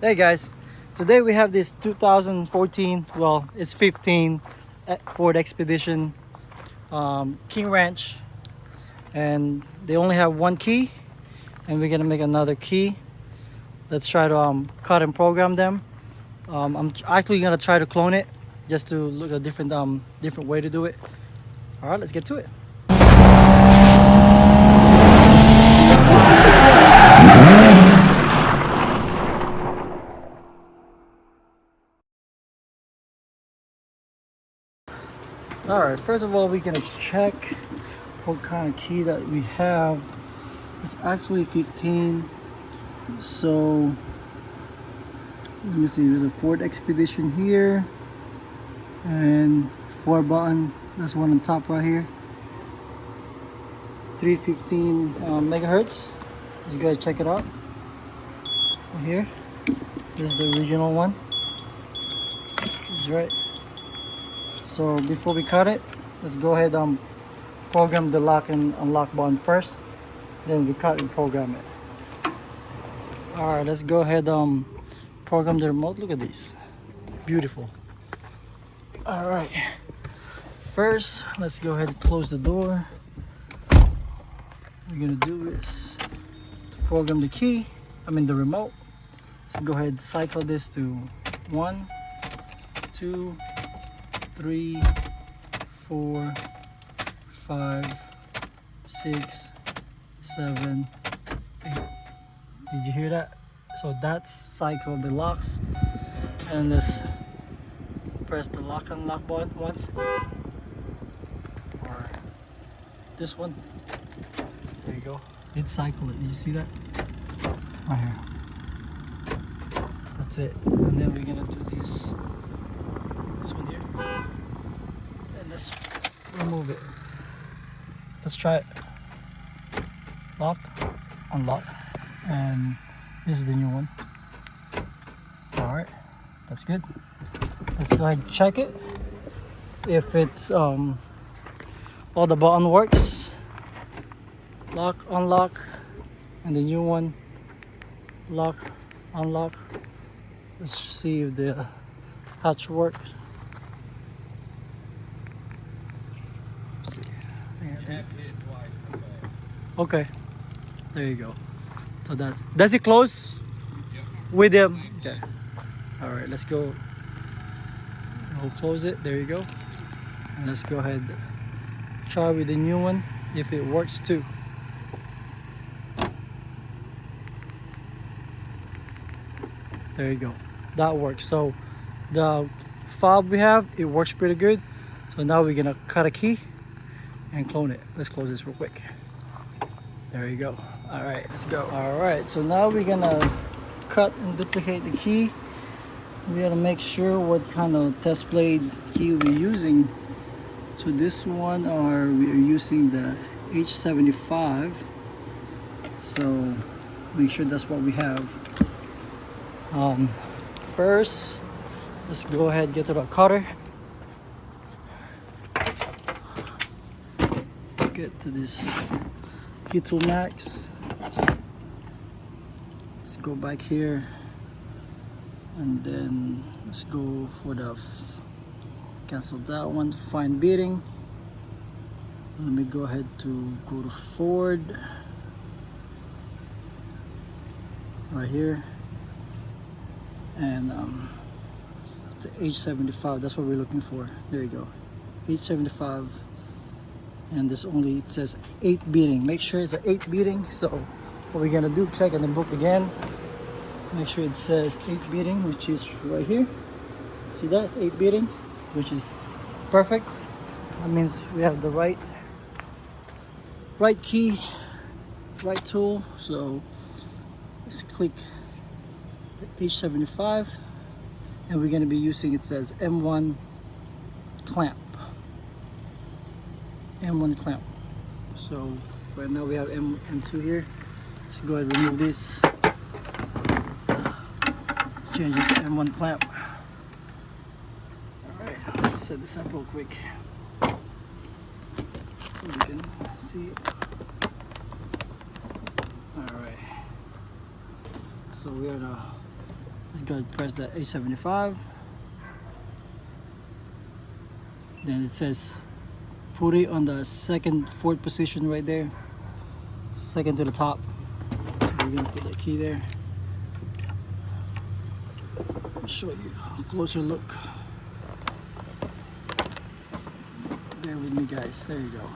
Hey guys, today we have this 2014, well it's 15 Ford Expedition King Ranch, and they only have one key and we're gonna make another key. Let's try to cut and program them. I'm actually gonna try to clone it just to look at a different way to do it. All right, let's get to it. All right, first of all, we're gonna check what kind of key that we have. It's actually 15. So let me see, there's a Ford Expedition here and 4 button. There's one on top right here. 315 megahertz. Let's go ahead and check it out. Right here. This is the original one. This is right. So before we cut it, let's go ahead and program the lock and unlock button first. Then we cut and program it. Alright, let's go ahead program the remote. Look at these. Beautiful. Alright. First, let's go ahead and close the door. What we're gonna do is to program the key, the remote. So go ahead and cycle this to 1, 2, 3, 4, 5, 6, 7, 8. Did you hear that? So that's cycle the locks, and let's press the lock and unlock button once, or this one. There you go. It cycled it. You see that? Right here. That's it. And then we're gonna do this one here. And let's remove it. Let's try it. Lock, unlock, and this is the new one. Alright, that's good. Let's go ahead and check it. If it's all the button works. Lock, unlock, and the new one. Lock, unlock. Let's see if the hatch works. See. Okay, there you go. So does it close with them? Okay. All right, let's go. We'll close it. There you go. And let's go ahead. Try with the new one if it works too. There you go. That works. So the fob we have, it works pretty good. So now we're gonna cut a key and clone it. Let's close this real quick. There you go. All right, let's go. All right, so now we're gonna cut and duplicate the key. We gotta make sure what kind of test blade key we're using. So this one, we are using the H75. So make sure that's what we have. First, let's go ahead and get to the cutter. Get to this key tool max. Let's go back here, and then let's go for the cancel that one. Fine beating. Let me go ahead to go to Ford right here, and the H75. That's what we're looking for. There you go, H75. And this only, it says 8 beating. Make sure it's an 8 beating. So what we're gonna do, check in the book again, make sure it says 8 beating, which is right here. See that? It's 8 beating, which is perfect. That means we have the right key, right tool. So let's click the H75, and we're gonna be using, it says M1 clamp. M1 clamp. So right now we have M2 here. Let's go ahead and remove this. Change it to M1 clamp. Alright, let's set this up real quick so we can see it. Alright. So we are the Let's go ahead and press that H75. Then it says put it on the fourth position right there, second to the top. So we're gonna put the key there. I'll show you a closer look. Bear with me, guys. There you go.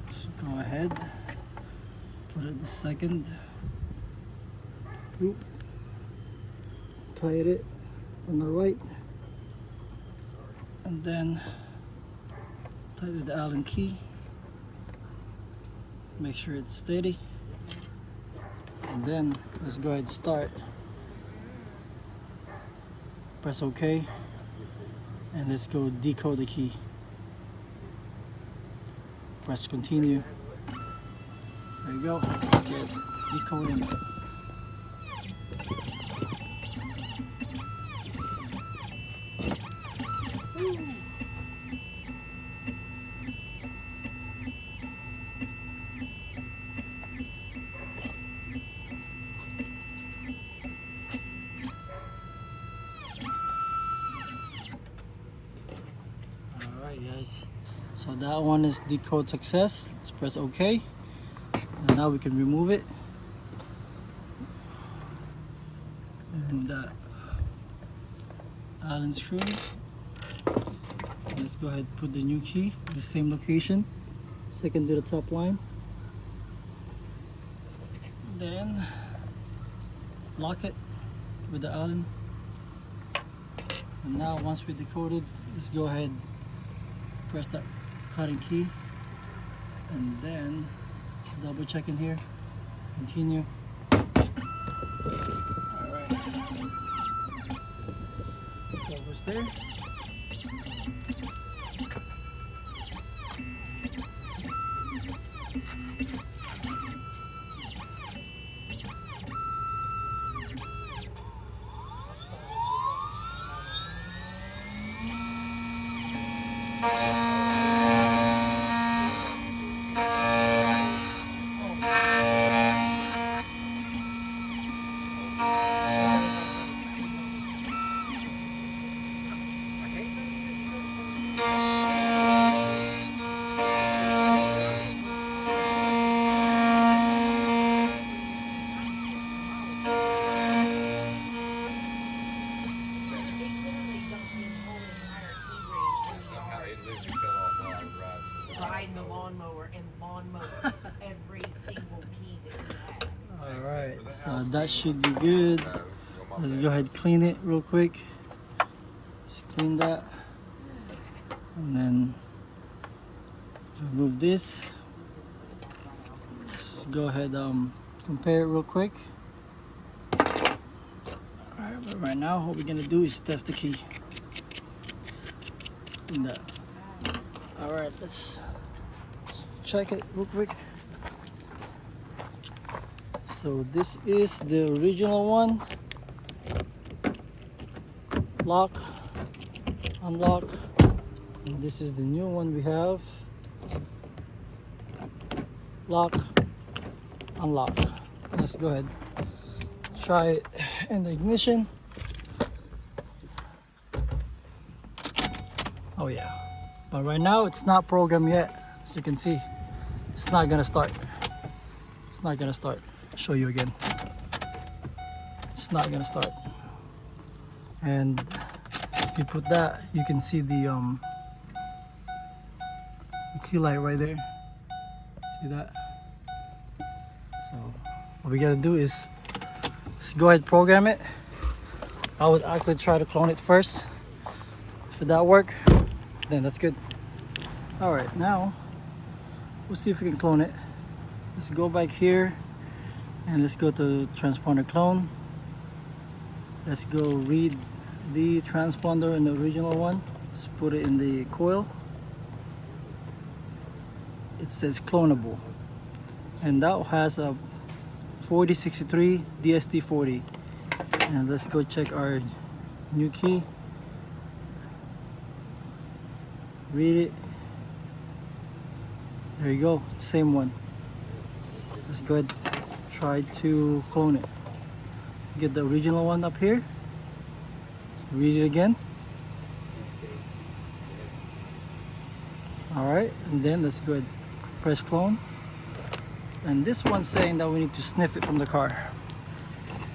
So go ahead, put it the second. Oop. Tighten it on the right, and then tighten the Allen key. Make sure it's steady, and then let's go ahead and start. Press OK, and let's go decode the key. Press continue. There you go. Let's get decoding. Guys, so that one is decode success. Let's press OK, and now we can remove it. Remove that Allen screw. Let's go ahead and put the new key in the same location, second to the top line. Then lock it with the Allen. And now once we decoded, let's go ahead, press that cutting key, and then just double check in here, continue. Alright, focus there. Riding the lawnmower and lawnmower every single key that you have. Alright, so that should be good. Let's go ahead and clean it real quick. Let's clean that. And then remove this. Let's go ahead compare it real quick. Alright, but right now what we're gonna do is test the key. Clean that. Alright, let's check it real quick. So this is the original one. Lock, unlock. And this is the new one we have. Lock, unlock. Let's go ahead. Try it in the ignition. Oh yeah. But right now it's not programmed yet. As you can see, it's not gonna start. It's not gonna start. I'll show you again. It's not gonna start. And if you put that, you can see the key light right there. See that? So what we gotta do is let's go ahead and program it. I would actually try to clone it first. If that work, then that's good. Alright, now we'll see if we can clone it. Let's go back here and let's go to Transponder Clone. Let's go read the transponder in the original one. Let's put it in the coil. It says clonable, and that has a 4063 DST40. And let's go check our new key. Read it. There you go, same one. let's go ahead, try to clone it. Get the original one up here, read it again. Alright, and then let's go ahead, press clone. And this one's saying that we need to sniff it from the car.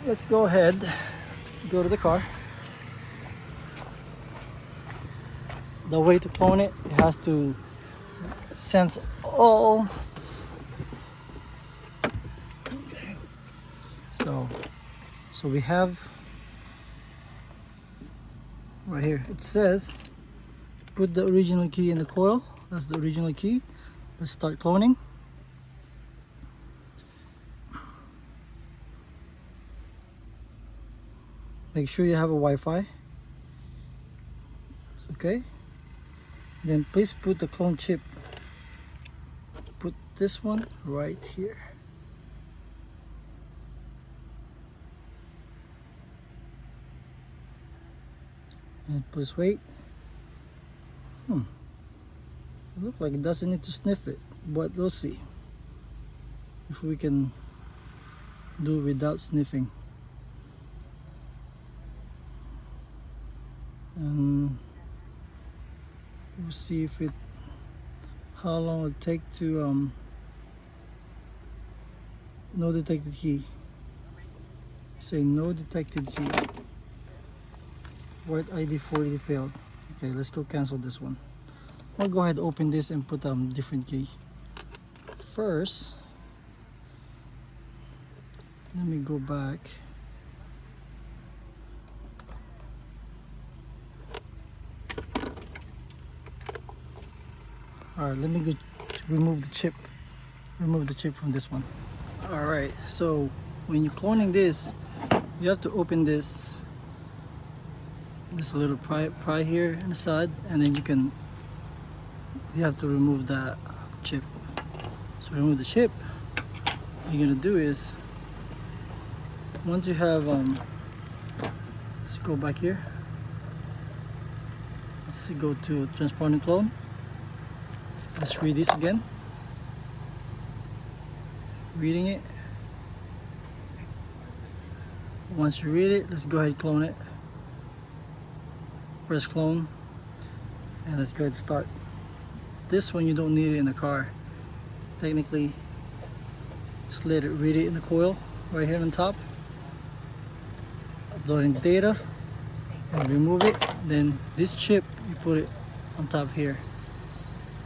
Let's go ahead, go to the car. The way to clone it, it has to sense all. So we have right here, it says put the original key in the coil. That's the original key. Let's start cloning. Make sure you have a Wi-Fi. Okay. Then please put the clone chip. Put this one right here. And please wait. It looks like it doesn't need to sniff it, but we'll see if we can do it without sniffing. And we'll see if it, how long it'll take to no detected key. Say no detected key. White id40 failed. Okay, let's go cancel this one. I'll go ahead, open this and put different key. First, let me go back. Alright, let me go remove the chip. Remove the chip from this one. Alright, so when you're cloning this, you have to open this little pry here on the side, and then you have to remove that chip. So remove the chip. What you're gonna do is, once you have let's go back here. Let's go to Transponder Clone. Let's read this again. Reading it. Once you read it, let's go ahead and clone it. Press clone, and let's go ahead and start. This one you don't need it in the car. Technically, just let it read it in the coil right here on top. Uploading data, and remove it. Then this chip, you put it on top here,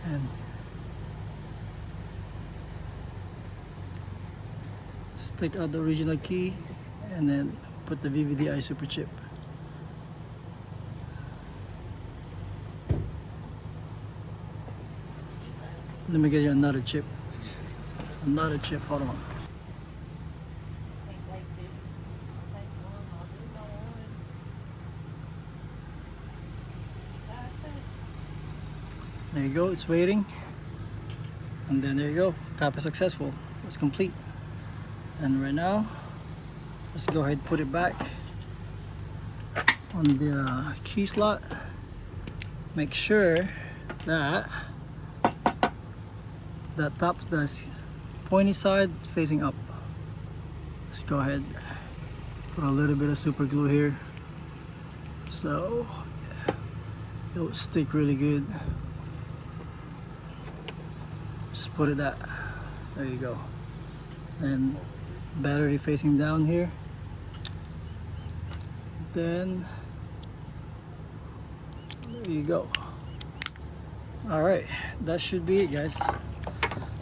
and let's take out the original key, and then put the VVDI super chip. Let me get you another chip. Another chip, hold on. There you go, it's waiting. And then there you go, copy successful. It's complete. And right now, let's go ahead and put it back on the key slot. Make sure that that top, the pointy side facing up. Let's go ahead, put a little bit of super glue here so it will stick really good. Just put it that, there you go. And battery facing down here. Then there you go. All right, that should be it, guys.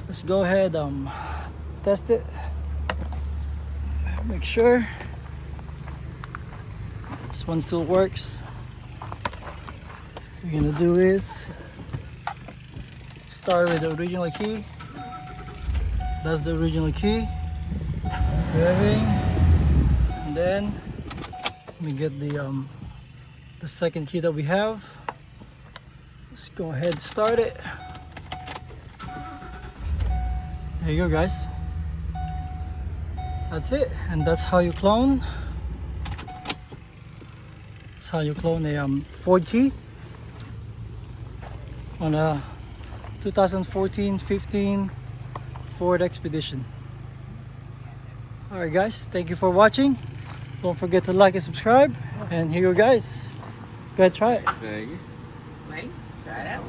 Let's go ahead, test it. Make sure this one still works. What we're gonna do is start with the original key. That's the original key. Revving, and then let me get the second key that we have. Let's go ahead and start it. There you go, guys. That's it, and that's how you clone. That's how you clone a Ford key on a 2014-15 Ford Expedition. Alright guys, thank you for watching. Don't forget to like and subscribe. And here you guys. Go ahead, try it. Thank you. Wait, try it out.